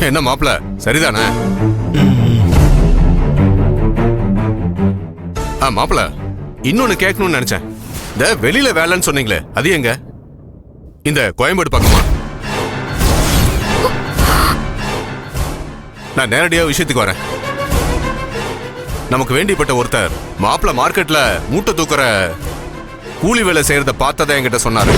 என்ன மாப்பிள சரிதானே? மாப்பிள இன்னொன்னு கேட்கணும்னு நினைச்சேன். இந்த வெளியில வேலைன்னு சொன்னீங்களே அது எங்க? இந்த கோயம்பேடு பக்கமா? நான் நேரடியா விஷயத்துக்கு வரேன். நமக்கு வேண்டிப்பட்ட ஒருத்தர் மாப்பிள மார்க்கெட்ல மூட்டை தூக்குற கூலி வேலை செய்யறத பார்த்ததை என்கிட்ட சொன்னாரு.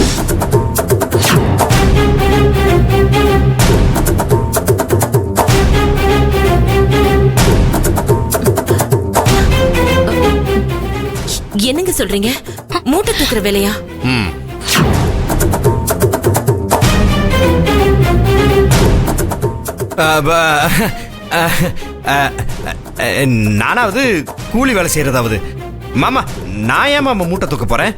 என்னங்க சொல்றீங்க? மூட்டை தூக்குற வேலையா? நானாவது கூலி வேலை செய்யறதாவது மாமா, நான் ஏன் மாமா மூட்டை தூக்க போறேன்?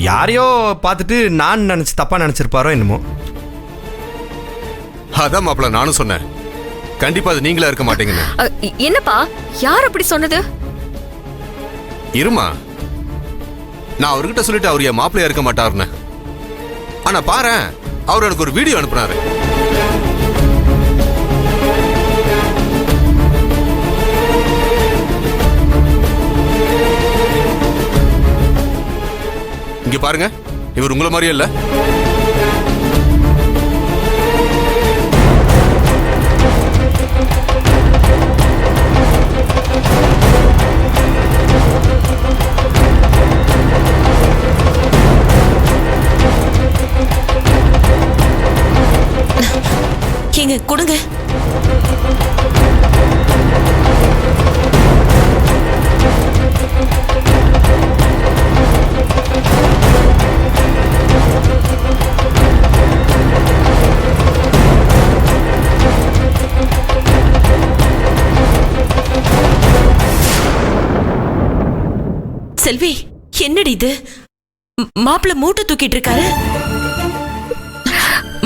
யாரையோ பார்த்துட்டு நான் நினைச்சு தப்பா நினைச்சிருப்பாரோ என்னமோ. அதான் மாப்பிள நானும் சொன்னேன், கண்டிப்பா அது நீங்களா இருக்க மாட்டீங்கன்னு. என்னப்பா, யார் அப்படி சொன்னது? இருமா, நான் அவர்கிட்ட சொல்லிட்டு அவர் என் மாப்பிள்ளையா இருக்க மாட்டாருன்னு. ஆனா பாரு, அவர் எனக்கு ஒரு வீடியோ அனுப்புனாரு. இங்க பாருங்க, இவர் உங்களை மாதிரியே இல்ல. ஏங்க கொடுங்க. செல்வி, என்னடி இது? மாப்பிள்ள மூட்டை தூக்கிட்டு இருக்காரு.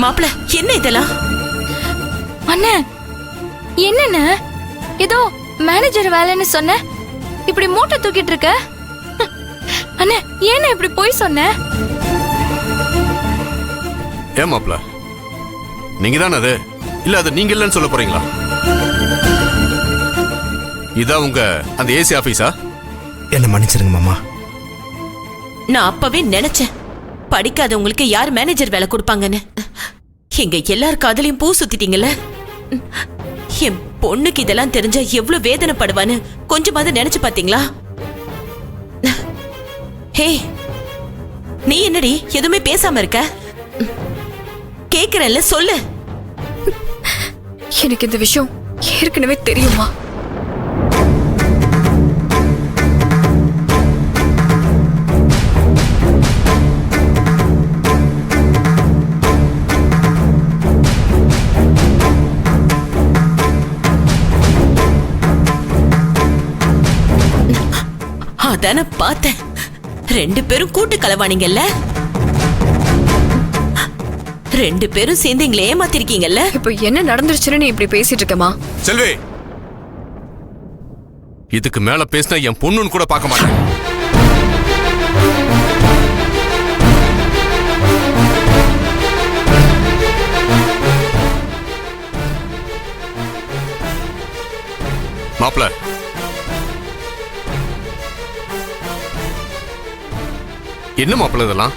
மாப்பிள்ள என்ன இதெல்லாம்? அண்ணா, என்னண்ண ஏதோ மேனேஜர் வேலைன்னு சொன்ன, இப்படி மூட்டை தூக்கிட்டு இருக்க? அண்ணா, ஏன் இப்படி போய் சொன்ன? ஏன் மாப்பிள, நீங்க தானே அது? இல்ல அது நீங்க இல்லன்னு சொல்ல போறீங்களா? இதான் உங்க அந்த ஏசி ஆபீஸா? என்ன மன்னிச்சிருங்க மாமா. நான் அப்பவே நினைச்சேன், படிக்காதவங்களுக்கு யார் மேனேஜர் வேலை கொடுப்பாங்கன்னு. எங்க எல்லார் காதலையும் பூ சுத்திட்டீங்கல்ல. என் பொண்ணுக்கு இதெல்லாம் தெரிஞ்சா எவ்வளவு வேதனைப்படுவான்னு கொஞ்சமாவது நினைச்சு பாத்தீங்களா? ஹே, நீ என்னடி எதுவுமே பேசாம இருக்க? கேக்குறேன்ல, சொல்லு. எனக்கு இந்த விஷயம் ஏற்கனவே தெரியுமா? அதான பார்த்தேன், ரெண்டு பேரும் கூட்டு கலவானீங்கல்ல. ரெண்டு பேரும் சேர்ந்து எங்களை ஏமாத்திருக்கீங்கல்ல. இப்ப என்ன நடந்துருச்சுன்னு நீ இப்படி பேசிட்டு இருக்கமா? செல்வி, இதுக்கு மேல பேசினா என் பொண்ணுன்னு கூட பார்க்க மாட்டேன். மாப்பிள, என்ன மாப்பிள்ள இதெல்லாம்?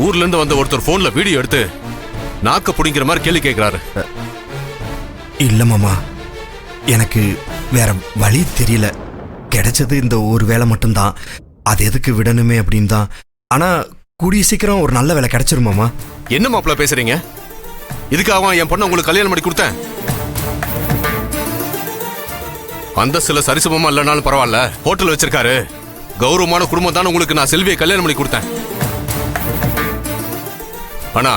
ஊர்ல இருந்து வந்த ஒருத்தர் போன்ல வீடியோ எடுத்து நாக்க புடிங்கிற மாதிரி கேள்வி கேட்கிறாரு. இல்ல மாமா, எனக்கு வேற வழி தெரியல. கிடைச்சது இந்த ஒரு வேலை மட்டும்தான், அது எதுக்கு விடணுமே அப்படின்னு தான். ஆனா கூடிய சீக்கிரம் ஒரு நல்ல வேலை கிடைச்சிரும் மாமா. என்ன மாப்பிள்ள பேசுறீங்க? இதுக்காக என் பொண்ணை உங்களுக்கு கல்யாணம் பண்ணி கொடுத்தேன். அந்த சில சரிசமமா இல்லைனாலும் பரவாயில்ல, ஹோட்டல் வச்சிருக்காரு, கௌரவமான குடும்பம் தான் உங்களுக்கு நான் செல்வியை கல்யாணம் பண்ணி கொடுத்தேன். ஆனா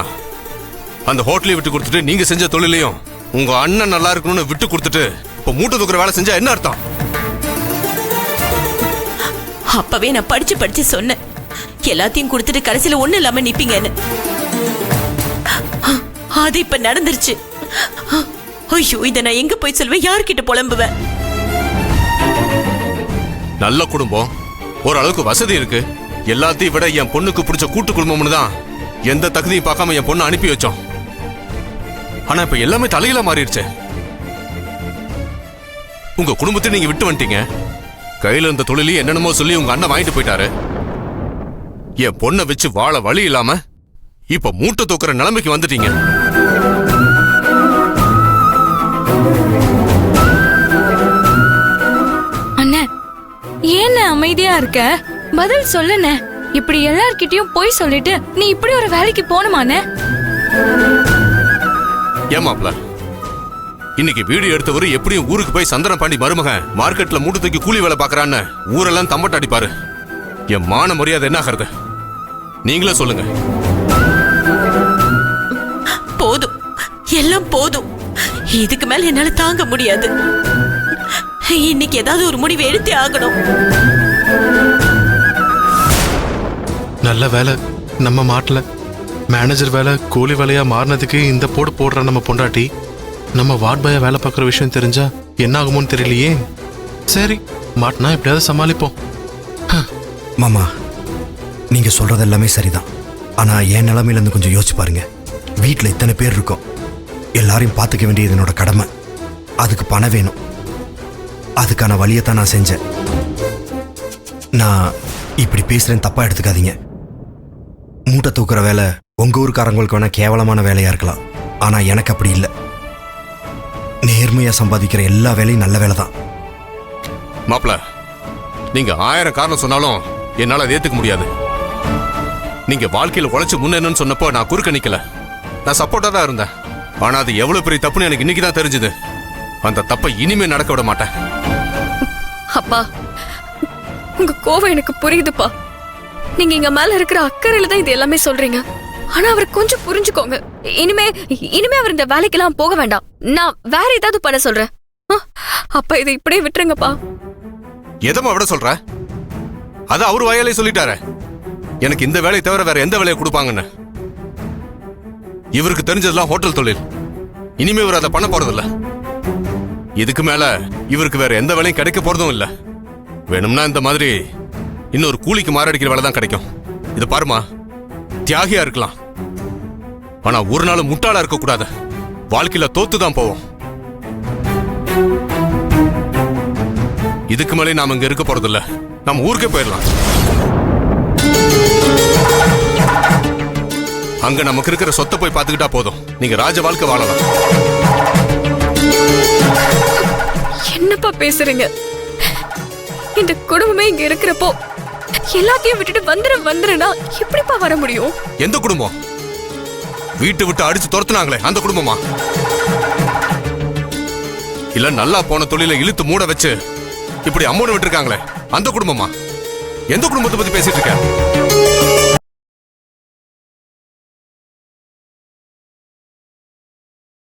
அந்த ஹோட்டலை விட்டு கொடுத்துட்டு நீங்க செஞ்ச தொழிலையும் உங்க அண்ணன் நல்லா இருக்கணும்னு விட்டு கொடுத்துட்டு இப்ப மூட்டை தூக்குற வேலை செஞ்சா என்ன அர்த்தம்? அப்பவே நான் படிச்சு படிச்சு சொன்னேன், எல்லாத்தையும் கொடுத்துட்டு கடைசியில ஒண்ணு இல்லாம நிப்பீங்கன்னு. அது இப்ப நடந்துருச்சு. ஐயோ, இத நான் எங்க போய் சொல்வேன், யார்கிட்ட புலம்புவேன்? நல்ல குடும்பம், ஓரளவுக்கு வசதி இருக்கு, எல்லாத்தையும் விட என் பொண்ணுக்கு பிடிச்ச கூட்டு குடும்பம்னு தான் எந்த தகுதியும் பார்க்காம என் பொண்ணை அனுப்பி வச்சோம். ஆனா இப்ப எல்லாமே தலையில மாறிடுச்சு. உங்க குடும்பத்தை நீங்க விட்டு வந்துட்டீங்க. கையில இருந்த தொழிலையும் என்னென்னமோ சொல்லி உங்க அண்ணன் வாங்கிட்டு போயிட்டாரு. என் பொண்ணை வச்சு வாழ வழி இல்லாம இப்ப மூட்டை தூக்குற நிலைமைக்கு வந்துட்டீங்க. அண்ணே, ஏன் அமைதியா இருக்க? பதில் சொல்லுண்ணே. இப்படி எல்லார்கிட்டயும் போய் சொல்லிட்டு நீ இப்படி ஒரு வேலைக்கு போணுமாண்ணே? ஏமாப்ல, இன்னைக்கு வீடியோ எடுத்தவரு எப்படியும் ஊருக்கு போய் சந்தன பாண்டி மருமகன் மார்க்கெட்ல மூட்டை தூக்கி கூலி வேலை பாக்குறான்னு ஊரெல்லாம் தம்பட்ட அடிப்பாரு. என் மான மரியாதை என்ன ஆகிறது? நீங்களே சொல்லுங்க. போதும், எல்லாம் போதும். இதுக்கு மேல என்னால தாங்க முடியாது. இன்னைக்கு ஏதாவது ஒரு முடிவு எடுத்தே ஆகணும். நல்ல வேலை நம்ம மாட்டல. மேனேஜர் வேலை கூலி வேலையா மாறினதுக்கு இந்த போடு போடுற நம்ம பொண்டாட்டி நம்ம வார்ட் பாயா வேலை பார்க்குற விஷயம் தெரிஞ்சா என்ன ஆகுமோன்னு தெரியலையே. சரி, மாட்டினா எப்படியாவது சமாளிப்போம். மாமா, நீங்க சொல்றது எல்லாமே சரிதான். ஆனா என் நிலைமையில இருந்து கொஞ்சம் யோசிச்சு பாருங்க. வீட்டில் இத்தனை பேர் இருக்கோம். எல்லாரையும் பார்த்துக்க வேண்டியது என்னோட கடமை. அதுக்கு பணம் வேணும். அதுக்கான வழியத்தான் நான் செஞ்சேன். நான் இப்படி பேசுறேன், தப்பா எடுத்துக்காதீங்க. மூட்டை தூக்குற வேலை உங்க ஊருக்காரங்களுக்கு வேணா கேவலமான வேலையா இருக்கலாம். ஆனா எனக்கு அப்படி இல்லை. நேர்மையா சம்பாதிக்கிற எல்லா வேலையும் நல்ல வேலை தான். மாப்ள, நீங்க 1000 காரணம் சொன்னாலும் என்னால அதை ஏத்துக்க முடியாது. நீங்க வாழ்க்கையில உழைச்சு முன்னேன்னு சொன்னப்போ நான் குறுக்க நிக்கல. நான் சப்போர்ட்டா தான் இருந்தேன். ஆனா அது எவ்வளவு பெரிய தப்புன்னு எனக்கு இன்னைக்கு தான் தெரிஞ்சது. அந்த தப்பை இனிமே நடக்க விட மாட்டேன். அப்பா, உங்க கோவம் எனக்கு புரியுதுப்பா. நீங்க எங்க மேல இருக்கிற அக்கறையில தான் இது எல்லாமே சொல்றீங்க. ஆனா அவர் கொஞ்சம் புரிஞ்சுக்கோங்க. இனிமே அவர் இந்த வேலைக்கெல்லாம் போக வேண்டாம். நான் வேற ஏதாவது பண்ண சொல்றேன். அப்பா, இதை இப்படியே விட்டுருங்கப்பா. எதமா விட சொல்ற? அது அவரு வாயாலே சொல்லிட்டாரு. எனக்கு இந்த வேலையை தவிர வேற எந்த வேலையை கொடுப்பாங்கன்னு. இவருக்கு தெரிஞ்சதெல்லாம் ஹோட்டல் தொழில். இனிமே இவர் அதை பண்ண போறதில்ல. இதுக்கு மேல இவருக்கு வேற எந்த வேலையும் கிடைக்க போறதும் இல்ல. வேணும்னா இந்த மாதிரி இன்னொரு கூலிக்கு மாரடிக்கிற வேலை தான் கிடைக்கும். இது பாருமா, தியாகியா இருக்கலாம். ஆனா ஒரு நாள் முட்டாளா இருக்க கூடாது. வாழ்க்கையில தோத்துதான் போவோம். இதுக்கு மேலே நாம இங்க இருக்க போறதில்ல. நம்ம ஊருக்கே போயிடலாம். அங்க நமக்கு இருக்கிற சொத்தை போய் பார்த்துக்கிட்டா போதும். நீங்க ராஜ வாழ்க்கை வாழலாம். என்னப்பா பேசுறீங்க? இந்த குடும்பமே இங்க இருக்கிறப்போ எல்லாத்தையும் விட்டுட்டு வந்துருனா எப்படிப்பா வர முடியும்? எந்த குடும்பம்? வீட்டை விட்டு அடிச்சு துரத்துனாங்களே அந்த குடும்பமா? இல்ல நல்லா போன தொழிலை இழுத்து மூட வச்சு இப்படி அம்மோடு விட்டு இருக்காங்களே அந்த குடும்பமா? எந்த குடும்பத்தை பத்தி பேசிட்டு இருக்க?